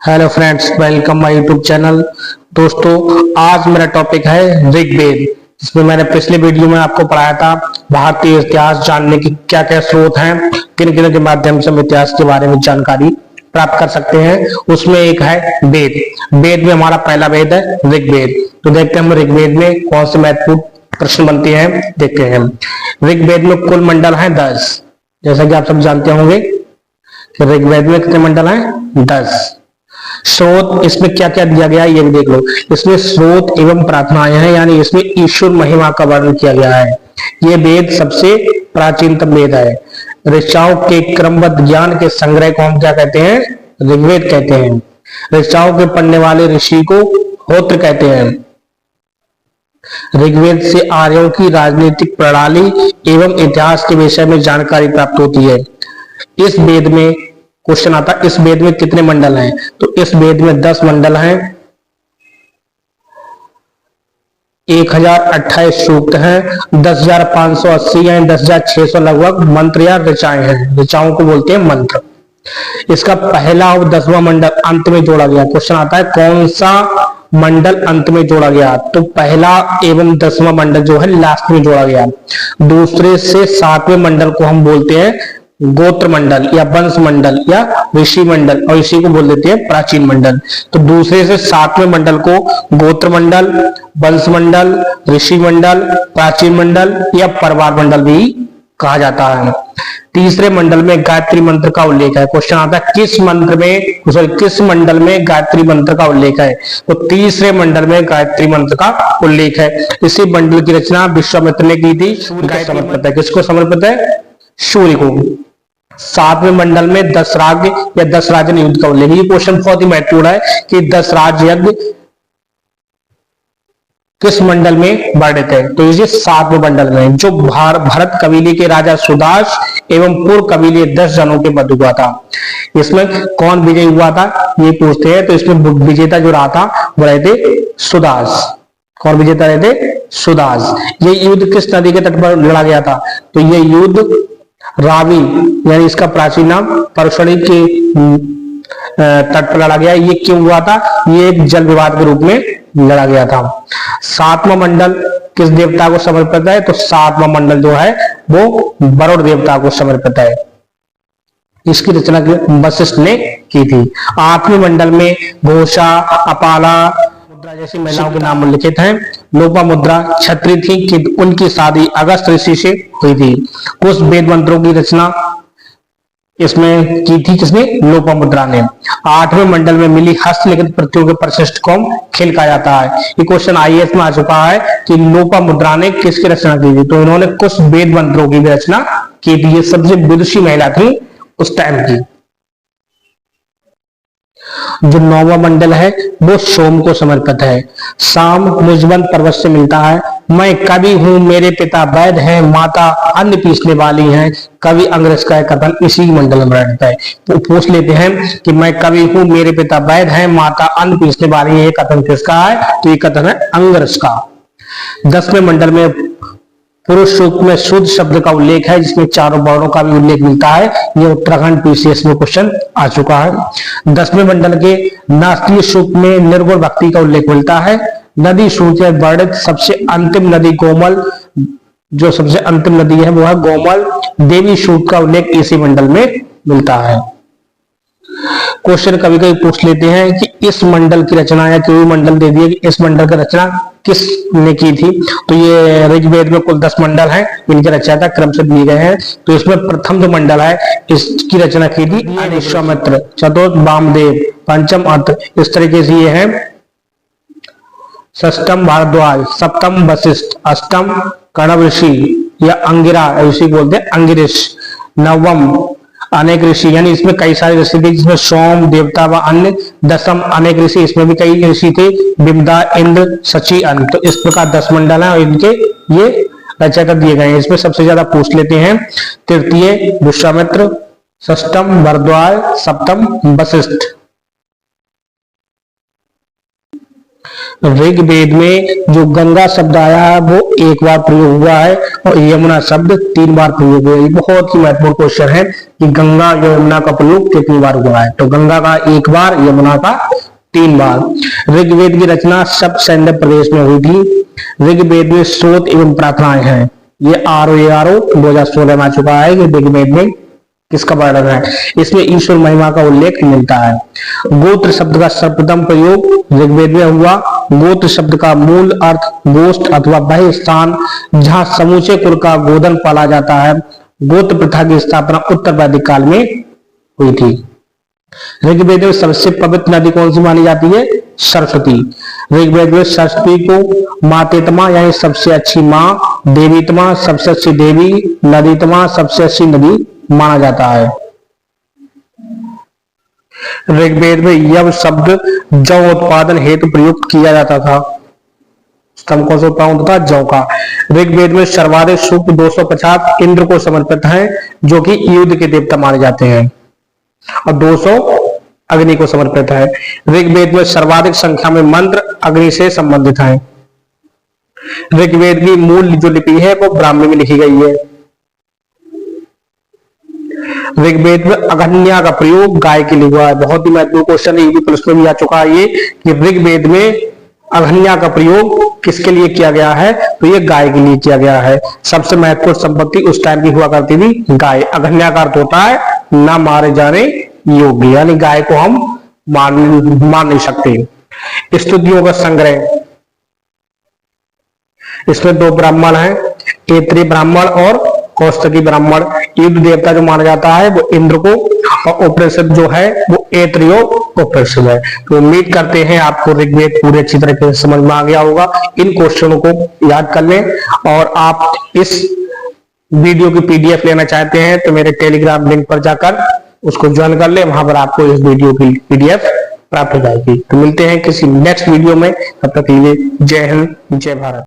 Hello friends, welcome my YouTube channel. दोस्तों, आज मेरा टॉपिक है ऋग्वेद, जिसमें मैंने पिछले वीडियो में आपको पढ़ाया था भारतीय इतिहास जानने की क्या क्या स्रोत हैं, किन किन के माध्यम से हम इतिहास के बारे में जानकारी प्राप्त कर सकते हैं। उसमें एक है वेद। वेद में हमारा पहला वेद है ऋग्वेद। तो देखते हैं हम ऋग्वेद में कौन से महत्वपूर्ण प्रश्न बनते हैं, देखते हैं। ऋग्वेद में कुल मंडल है 10, जैसा कि आप सब जानते होंगे। ऋग्वेद में कितने मंडल हैं? 10। स्रोत इसमें क्या क्या दिया गया है ये भी देख लो। इसमें स्रोत एवं प्रार्थनाएं हैं, यानी इसमें ईश्वर महिमा का वर्णन किया गया है। ये वेद सबसे प्राचीनतम वेद है। ऋचाओं के क्रमबद्ध ज्ञान के संग्रह को हम क्या कहते हैं? ऋग्वेद कहते हैं। ऋचाओं के पढ़ने वाले ऋषि को होत्र कहते हैं। ऋग्वेद से आर्यों की राजनीतिक प्रणाली एवं इतिहास के विषय में जानकारी प्राप्त होती है। इस वेद में क्वेश्चन आता है, इस वेद में कितने मंडल हैं? तो इस वेद में 10 मंडल हैं, 1028 सूक्त हैं, 10,580 हैं, 10,600 लगभग मंत्र या ऋचाएं हैं। ऋचाओं को बोलते हैं मंत्र। इसका पहला और 10वां मंडल अंत में जोड़ा गया। क्वेश्चन आता है कौन सा मंडल अंत में जोड़ा गया? तो पहला एवं 10वां मंडल जो है लास्ट में जोड़ा गया। दूसरे से 7वें मंडल को हम बोलते हैं गोत्र मंडल या वंश मंडल या ऋषि मंडल, और इसी को बोल देते हैं प्राचीन मंडल। तो दूसरे से 7वें मंडल को गोत्र मंडल, वंश मंडल, ऋषि मंडल, प्राचीन मंडल या परिवार मंडल भी कहा जाता है। तीसरे मंडल में गायत्री मंत्र का उल्लेख है। क्वेश्चन आता है किस मंत्र में, किस मंडल में गायत्री मंत्र का उल्लेख है? तो तीसरे मंडल में गायत्री मंत्र का उल्लेख है। इसी मंडल की रचना विश्वामित्र ने की थी। समर्पित है, किसको समर्पित है? सूर्य को। 7वें मंडल में 10 राग या 10 राजन युद्ध का उल्लेख। ये क्वेश्चन बहुत ही महत्वपूर्ण है कि 10 राज यज्ञ किस मंडल में वर्णित है? तो ये 7वें मंडल में, जो भरत कबीले के राजा सुदास एवं पूर्व कबीले 10 जनों के मध्य हुआ था। इसमें कौन विजय हुआ था ये पूछते हैं। तो इसमें विजेता जो रहा था वो रहे थे सुदास। कौन विजेता रहे थे? सुदास। ये युद्ध किस नदी के तट पर लड़ा गया था? तो ये युद्ध रावी, यानी इसका प्राचीन नाम परशुणी के तट पर लड़ा गया। ये क्यों हुआ था? ये एक जल विवाद के रूप में लड़ा गया था। 7वां मंडल किस देवता को समर्पित है? तो 7वां मंडल जो है वो वरुण देवता को समर्पित है। इसकी रचना वशिष्ठ ने की थी। 8वें मंडल में घोषा, अपाला मुद्रा जैसी महिलाओं के नाम लिखित हैं। लोपामुद्रा छत्री थी कि उनकी शादी अगस्त ऋषि से हुई थी। कुछ वेद मंत्रों की रचना इसमें की थी किसने? लोपामुद्रा ने। 8वें मंडल में मिली हस्तलिखित प्रतियों के परिशिष्ट को खेल कहा जाता है। ये क्वेश्चन आईएएस में आ चुका है कि लोपामुद्रा ने किसकी रचना की थी? तो इन्होंने कुछ वेद मंत्रों की भी रचना की थी। ये सबसे विदुषी महिला थी उस टाइम की। जो 9वां मंडल है वो सोम को समर्पित है। शाम मुजबन पर्वत से मिलता है। मैं कवि हूँ, मेरे पिता वैद्य हैं, माता अन्न पीसने वाली हैं। कवि अंग्रेज का कथन इसी मंडल में रहता है। तो पूछ लेते हैं कि मैं कवि हूँ, मेरे पिता वैद्य हैं, माता अन्न पीसने वाली है, ये कथन किसका है? तो ये कथन है अंग्रेज का। 10वें मंडल में पुरुष सूक्त में शुद्ध शब्द का उल्लेख है, जिसमें चारों वर्णों का भी उल्लेख मिलता है। ये उत्तराखंड पीसीएस में क्वेश्चन आ चुका है। 10वें मंडल के नास्तीय सूक्त में निर्गुण भक्ति का उल्लेख मिलता है। नदी सूक्त में वर्णित सबसे अंतिम नदी गोमल, जो सबसे अंतिम नदी है वो है गोमल। देवी सूक्त का उल्लेख इसी मंडल में मिलता है। क्वेश्चन कभी कभी पूछ लेते हैं कि इस मंडल की रचना, या कोई मंडल दे दिए कि इस मंडल की रचना किसने की थी? तो ये ऋग्वेद में कुल 10 मंडल हैं, इनके रचयिता क्रम से दिए गए हैं। तो इसमें प्रथम जो मंडल है इसकी रचना की थी विश्वामित्र, चतुर्थ वामदेव, पंचम अत्र, इस तरीके से ये है। षष्ठम भारद्वाज, सप्तम वशिष्ठ, अष्टम कणव ऋषि या अंगिरा ऋषि बोलते हैं, अंगिरिश। नवम अनेक ऋषि, यानी इसमें कई सारे ऋषि थे, जिसमें सोम देवता व अन्य। 10म अनेक ऋषि, इसमें भी कई ऋषि थे, बिमदा, इंद्र, सची, अन्य। तो इस प्रकार 10 मंडल है और इनके ये रचयिता दिए गए हैं। इसमें सबसे ज्यादा पूछ लेते हैं तृतीय विश्वामित्र, षष्ठम भरद्वाज, सप्तम वशिष्ठ। ऋग्वेद में जो गंगा शब्द आया है वो एक बार प्रयोग हुआ है और यमुना शब्द 3 बार प्रयोग हुआ है। ये बहुत ही महत्वपूर्ण क्वेश्चन है कि गंगा यमुना का प्रयोग कितनी बार हुआ है। तो गंगा का 1 बार, यमुना का 3 बार। ऋग्वेद की रचना सब सैन्य प्रदेश में हुई थी। ऋग्वेद में स्रोत एवं प्रार्थनाएं हैं। ये आरो 2016 में आ चुका है कि ऋग्वेद में किसका वर्णन है। इसमें ईश्वर महिमा का उल्लेख मिलता है। गोत्र शब्द का सर्वप्रथम प्रयोग ऋग्वेद में हुआ। गोत्र शब्द का मूल अर्थ गोष्ठ अथवा वह स्थान जहां समूचे कुल का गोधन पाला जाता है। गोत्र प्रथा की स्थापना उत्तर वैदिक काल में हुई थी। ऋग्वेद में सबसे पवित्र नदी कौन सी मानी जाती है? सरस्वती। ऋग्वेद में सरस्वती को मातेतमा यानी सबसे अच्छी माँ, देवीतमा सबसे अच्छी देवी, नदीतमा सबसे अच्छी नदी माना जाता है। ऋग्वेद में यव शब्द जौ उत्पादन हेतु प्रयुक्त किया जाता था। स्तंभ कौन सा उत्पादन होता था? जौ का। ऋग्वेद में सर्वाधिक सूक्त 250 इंद्र को समर्पित हैं, जो कि युद्ध के देवता माने जाते हैं, और 200 अग्नि को समर्पित है। ऋग्वेद में सर्वाधिक संख्या में मंत्र अग्नि से संबंधित हैं। ऋग्वेद की मूल जो लिपि है वो ब्राह्मी में लिखी गई है। ऋग्वेद में अघन्या का प्रयोग गाय के लिए हुआ है। बहुत ही महत्वपूर्ण क्वेश्चन है, प्रश्न में भी आ चुका है ये कि ऋग्वेद में अघन्या का प्रयोग किसके लिए किया गया है? तो ये गाय के लिए किया गया है। सबसे महत्वपूर्ण संपत्ति उस टाइम की हुआ करती थी गाय। अघन्या का अर्थ होता है ना मारे जाने योग्य, यानी गाय को हम मार नहीं सकते। स्तुतियों का संग्रह, इसमें 2 ब्राह्मण हैं, ऐत्रेय ब्राह्मण और कौस्तकी ब्राह्मण। युद्ध देवता जो माना जाता है वो इंद्र को, और उपनिषद जो है वो ऐत्रेय उपनिषद है। तो उम्मीद करते हैं आपको ऋग्वेद पूरे अच्छी तरीके से समझ में आ गया होगा। इन क्वेश्चनों को याद कर लें, और आप इस वीडियो की पीडीएफ लेना चाहते हैं तो मेरे टेलीग्राम लिंक पर जाकर उसको ज्वाइन कर ले, वहां पर आपको इस वीडियो की पीडीएफ प्राप्त हो जाएगी। तो मिलते हैं किसी नेक्स्ट वीडियो में, तब तक के लिए जय हिंद, जय भारत।